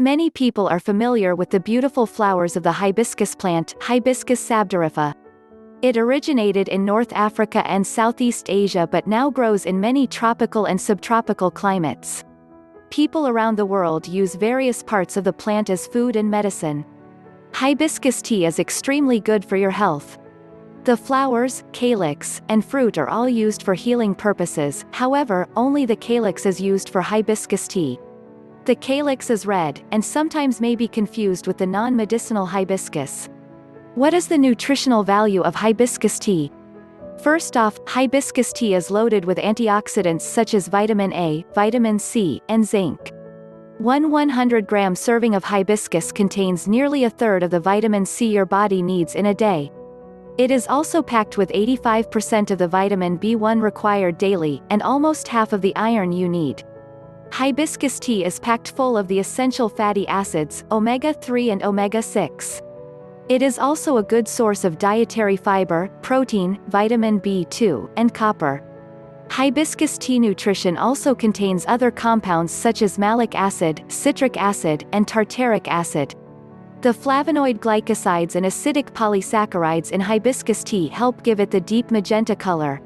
Many people are familiar with the beautiful flowers of the hibiscus plant, Hibiscus Sabdariffa. It originated in North Africa and Southeast Asia but now grows in many tropical and subtropical climates. People around the world use various parts of the plant as food and medicine. Hibiscus tea is extremely good for your health. The flowers, calyx, and fruit are all used for healing purposes, however, only the calyx is used for hibiscus tea. The calyx is red, and sometimes may be confused with the non-medicinal hibiscus. What is the nutritional value of hibiscus tea? First off, hibiscus tea is loaded with antioxidants such as vitamin A, vitamin C, and zinc. One 100-gram serving of hibiscus contains nearly a third of the vitamin C your body needs in a day. It is also packed with 85% of the vitamin B1 required daily, and almost half of the iron you need. Hibiscus tea is packed full of the essential fatty acids, omega-3 and omega-6. It is also a good source of dietary fiber, protein, vitamin B2, and copper. Hibiscus Tea Nutrition also contains other compounds such as malic acid, citric acid, and tartaric acid. The flavonoid glycosides and acidic polysaccharides in hibiscus tea help give it the deep magenta color.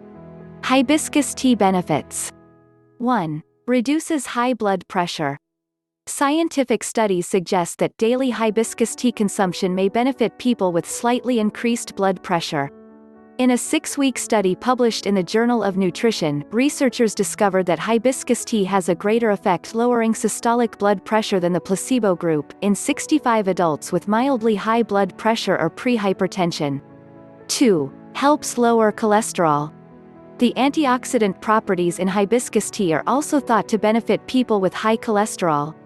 Hibiscus tea benefits. 1. Reduces high blood pressure. Scientific studies suggest that daily hibiscus tea consumption may benefit people with slightly increased blood pressure. In a 6-week study published in the Journal of Nutrition, researchers discovered that hibiscus tea has a greater effect lowering systolic blood pressure than the placebo group, in 65 adults with mildly high blood pressure or pre-hypertension. 2. Helps lower cholesterol. The antioxidant properties in hibiscus tea are also thought to benefit people with high cholesterol.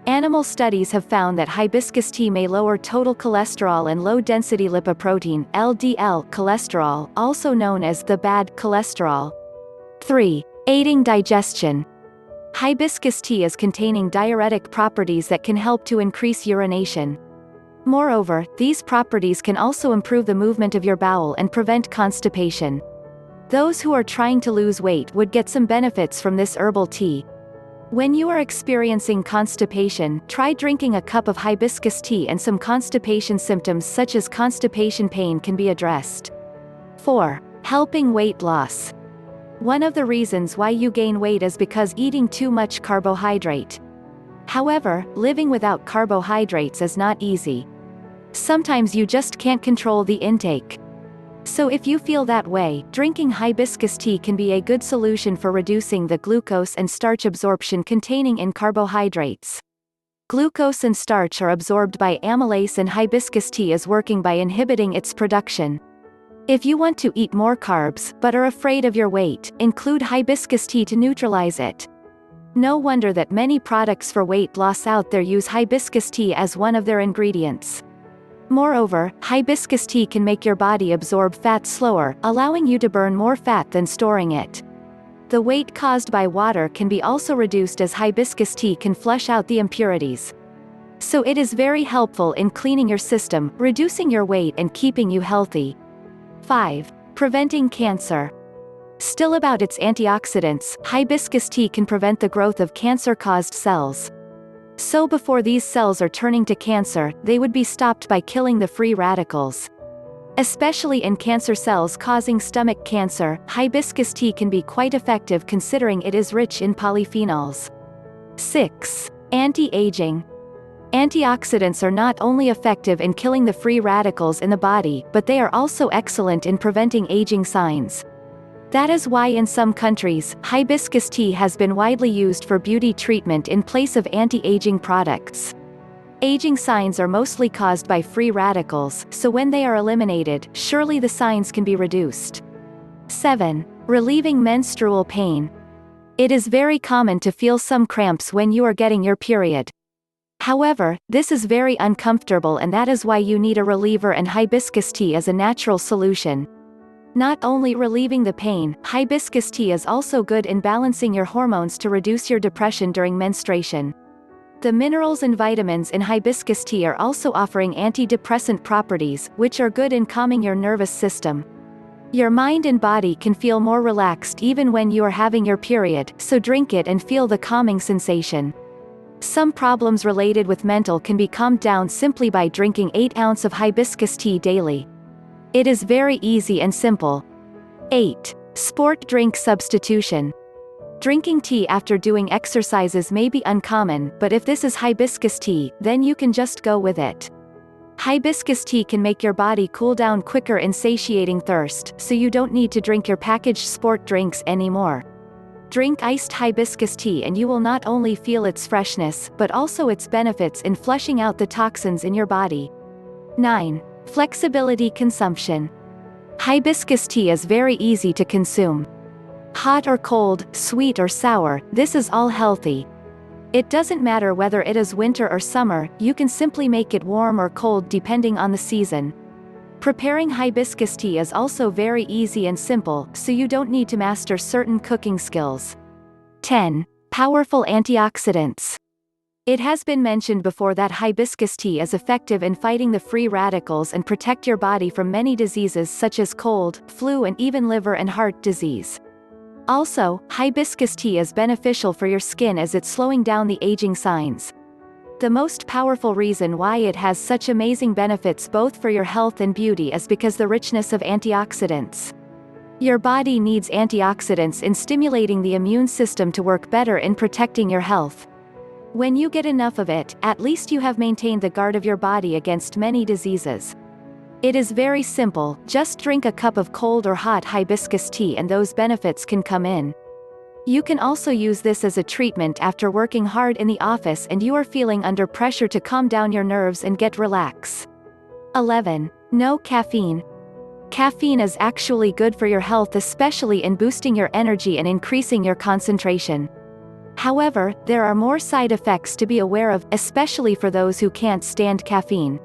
Animal studies have found that hibiscus tea may lower total cholesterol and low-density lipoprotein (LDL) cholesterol, also known as the bad cholesterol. 3. Aiding digestion. Hibiscus tea is containing diuretic properties that can help to increase urination. Moreover, these properties can also improve the movement of your bowel and prevent constipation. Those who are trying to lose weight would get some benefits from this herbal tea. When you are experiencing constipation, try drinking a cup of hibiscus tea and some constipation symptoms such as constipation pain can be addressed. 4. Helping weight loss. One of the reasons why you gain weight is because eating too much carbohydrate. However, living without carbohydrates is not easy. Sometimes you just can't control the intake. So if you feel that way, drinking hibiscus tea can be a good solution for reducing the glucose and starch absorption containing in carbohydrates. Glucose and starch are absorbed by amylase and hibiscus tea is working by inhibiting its production. If you want to eat more carbs, but are afraid of your weight, include hibiscus tea to neutralize it. No wonder that many products for weight loss out there use hibiscus tea as one of their ingredients. Moreover, hibiscus tea can make your body absorb fat slower, allowing you to burn more fat than storing it. The weight caused by water can be also reduced as hibiscus tea can flush out the impurities. So it is very helpful in cleaning your system, reducing your weight and keeping you healthy. 5. Preventing cancer. Still about its antioxidants, hibiscus tea can prevent the growth of cancer-caused cells. So before these cells are turning to cancer, they would be stopped by killing the free radicals. Especially in cancer cells causing stomach cancer, hibiscus tea can be quite effective considering it is rich in polyphenols. 6. Anti-aging. Antioxidants are not only effective in killing the free radicals in the body, but they are also excellent in preventing aging signs. That is why in some countries, hibiscus tea has been widely used for beauty treatment in place of anti-aging products. Aging signs are mostly caused by free radicals, so when they are eliminated, surely the signs can be reduced. 7. Relieving menstrual pain. It is very common to feel some cramps when you are getting your period. However, this is very uncomfortable and that is why you need a reliever, and hibiscus tea is a natural solution. Not only relieving the pain, hibiscus tea is also good in balancing your hormones to reduce your depression during menstruation. The minerals and vitamins in hibiscus tea are also offering antidepressant properties, which are good in calming your nervous system. Your mind and body can feel more relaxed even when you are having your period, so drink it and feel the calming sensation. Some problems related with mental can be calmed down simply by drinking 8 ounces of hibiscus tea daily. It is very easy and simple. 8. Sport drink substitution. Drinking tea after doing exercises may be uncommon, but if this is hibiscus tea, then you can just go with it. Hibiscus tea can make your body cool down quicker in satiating thirst, so you don't need to drink your packaged sport drinks anymore. Drink iced hibiscus tea and you will not only feel its freshness, but also its benefits in flushing out the toxins in your body. 9. Flexibility consumption. Hibiscus tea is very easy to consume. Hot or cold, sweet or sour, this is all healthy. It doesn't matter whether it is winter or summer, you can simply make it warm or cold depending on the season. Preparing hibiscus tea is also very easy and simple, so you don't need to master certain cooking skills. 10. Powerful antioxidants. It has been mentioned before that hibiscus tea is effective in fighting the free radicals and protect your body from many diseases such as cold, flu and even liver and heart disease. Also, hibiscus tea is beneficial for your skin as it's slowing down the aging signs. The most powerful reason why it has such amazing benefits both for your health and beauty is because the richness of antioxidants. Your body needs antioxidants in stimulating the immune system to work better in protecting your health. When you get enough of it, at least you have maintained the guard of your body against many diseases. It is very simple, just drink a cup of cold or hot hibiscus tea and those benefits can come in. You can also use this as a treatment after working hard in the office and you are feeling under pressure to calm down your nerves and get relax. 11. No caffeine. Caffeine is actually good for your health, especially in boosting your energy and increasing your concentration. However, there are more side effects to be aware of, especially for those who can't stand caffeine.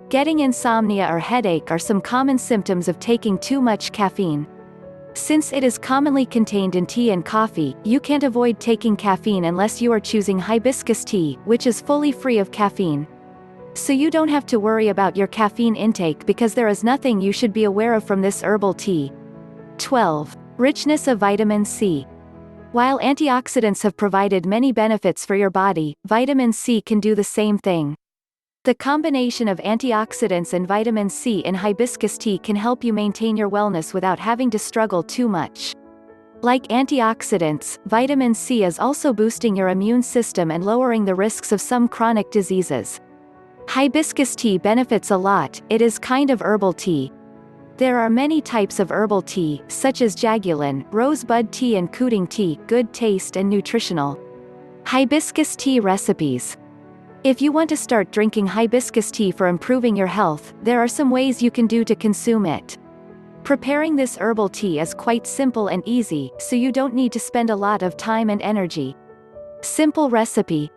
Getting insomnia or headache are some common symptoms of taking too much caffeine. Since it is commonly contained in tea and coffee, you can't avoid taking caffeine unless you are choosing hibiscus tea, which is fully free of caffeine. So you don't have to worry about your caffeine intake because there is nothing you should be aware of from this herbal tea. 12. Richness of vitamin C. While antioxidants have provided many benefits for your body, vitamin C can do the same thing. The combination of antioxidants and vitamin C in hibiscus tea can help you maintain your wellness without having to struggle too much. Like antioxidants, vitamin C is also boosting your immune system and lowering the risks of some chronic diseases. Hibiscus tea benefits a lot, it is kind of herbal tea. There are many types of herbal tea, such as jagulan, rosebud tea and kuding tea, good taste and nutritional. Hibiscus tea recipes. If you want to start drinking hibiscus tea for improving your health, there are some ways you can do to consume it. Preparing this herbal tea is quite simple and easy, so you don't need to spend a lot of time and energy. Simple recipe.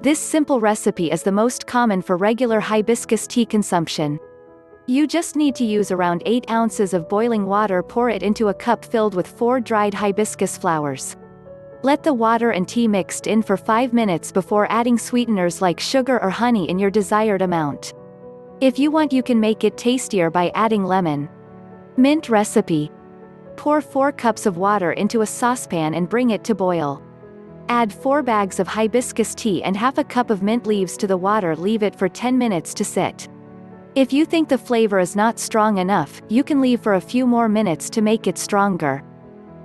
This simple recipe is the most common for regular hibiscus tea consumption. You just need to use around 8 ounces of boiling water. Pour it into a cup filled with 4 dried hibiscus flowers. Let the water and tea mixed in for 5 minutes before adding sweeteners like sugar or honey in your desired amount. If you want, you can make it tastier by adding lemon. Mint recipe. Pour 4 cups of water into a saucepan and bring it to boil. Add 4 bags of hibiscus tea and half a cup of mint leaves to the water. Leave it for 10 minutes to sit. If you think the flavor is not strong enough, you can leave for a few more minutes to make it stronger.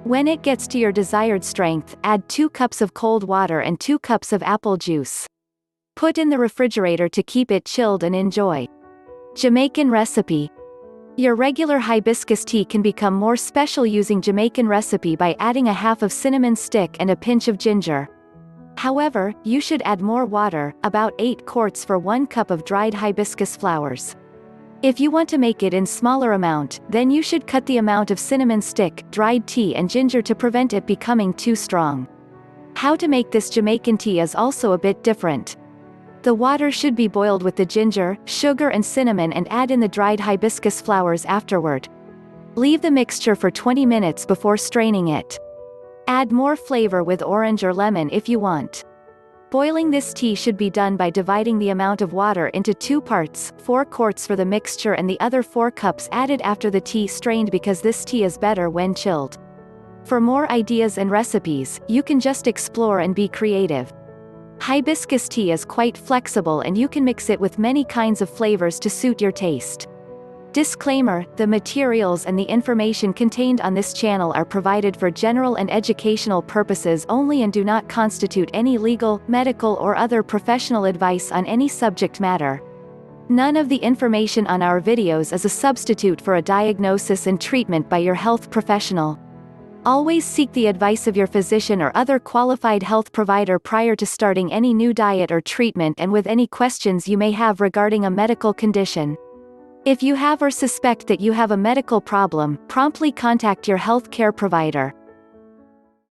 When it gets to your desired strength, add 2 cups of cold water and 2 cups of apple juice. Put in the refrigerator to keep it chilled and enjoy. Jamaican recipe. Your regular hibiscus tea can become more special using Jamaican recipe by adding a half of cinnamon stick and a pinch of ginger. However, you should add more water, about 8 quarts for 1 cup of dried hibiscus flowers. If you want to make it in smaller amount, then you should cut the amount of cinnamon stick, dried tea and ginger to prevent it becoming too strong. How to make this Jamaican tea is also a bit different. The water should be boiled with the ginger, sugar and cinnamon and add in the dried hibiscus flowers afterward. Leave the mixture for 20 minutes before straining it. Add more flavor with orange or lemon if you want. Boiling this tea should be done by dividing the amount of water into 2 parts, 4 quarts for the mixture and the other 4 cups added after the tea strained, because this tea is better when chilled. For more ideas and recipes, you can just explore and be creative. Hibiscus tea is quite flexible and you can mix it with many kinds of flavors to suit your taste. Disclaimer: the materials and the information contained on this channel are provided for general and educational purposes only and do not constitute any legal, medical or other professional advice on any subject matter. None of the information on our videos is a substitute for a diagnosis and treatment by your health professional. Always seek the advice of your physician or other qualified health provider prior to starting any new diet or treatment and with any questions you may have regarding a medical condition. If you have or suspect that you have a medical problem, promptly contact your health care provider.